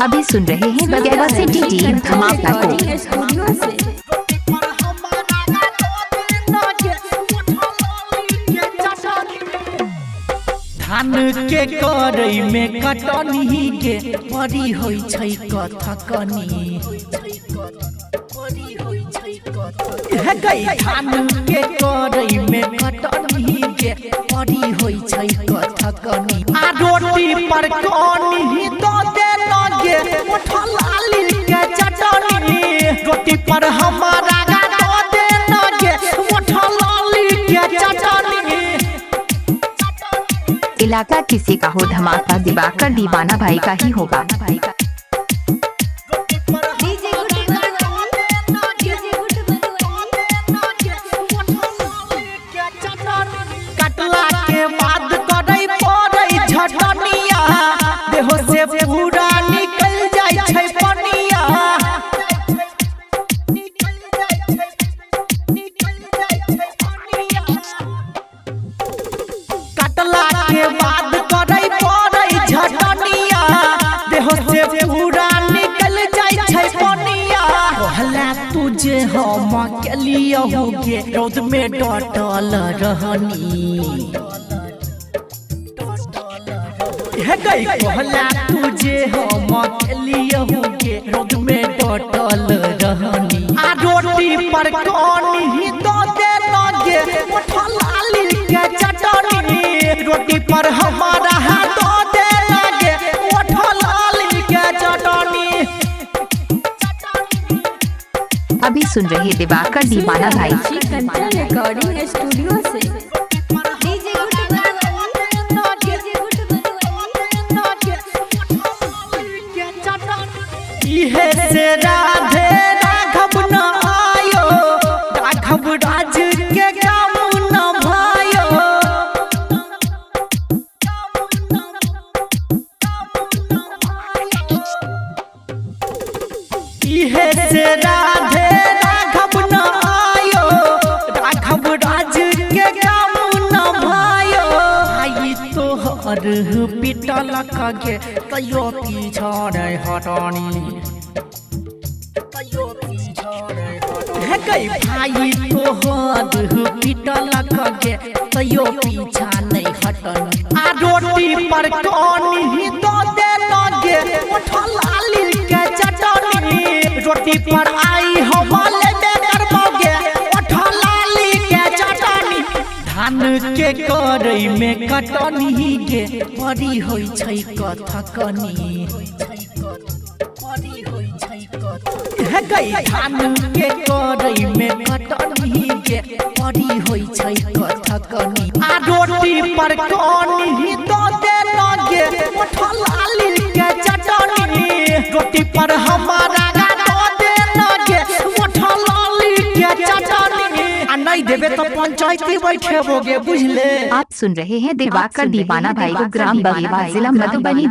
अभी सुन रहे हैं बगैर सिटी टीम धमाका को। धान के करई में कटनी के परी होई छै कथकनी हे गई धान के करई में कटनी के परी होई छै कथकनी आ रोटी पर कनी दो दे लगे उठल आली के चटनी रोटी पर हमारा दो दे लगे उठल आली के चटनी। इलाका किसी का हो धमाका दिवाकर दीवाना भाई का ही होगा। कटला के बाद करई पड़ई झटनिया देहो से पूरा निकल जाय छै पनिया कटला के बाद करई पड़ई झटनिया देहो से पूरा निकल जाय छै पनिया कहला तुझे हम अकेलिया होगे रोद में डटल रहनी हे गई कहला तुझे हम अकेलिया होगे रोद में डटल रहनी आ रोटी पर कनी दो दे लगे उठल आली के चटनी रोटी पर हमारा हाथ दो दे लगे उठल आली के चटनी। अभी सुन रहे दिवाकर दीवाना भाई। रिकॉर्डिंग स्टूडियो से इहे से राधे राघव न आयो राघव राज के काम न भायो इहे से राधे राघव न आयो राघव राज के काम न भायो आई तोहर पिटल कगे तैयो पीछा नहीं हटनी हे गई भाई तोहर पिटल कगे तैयो पीछा नहीं हटनी आ रोटी पर कनी दो दे लगे उठल आली के चटनी रोटी पर आई हमले दे करबोगे उठल आली के चटनी। धान के करई में कटनी के परी होई छै कथकनी हे गई धान के करई में कटनी के परी होई छै कथकनी आ रोटी पर कनी दो दे लगे उठल आली के चटनी रोटी पर हमारा दो दे लगे उठल आली के चटनी आ नहीं देबे तो पंचायती बैठेबोगे बुझले। आप सुन रहे हैं दिवाकर दीवाना भाई को ग्राम बगीवा जिला मधुबनी।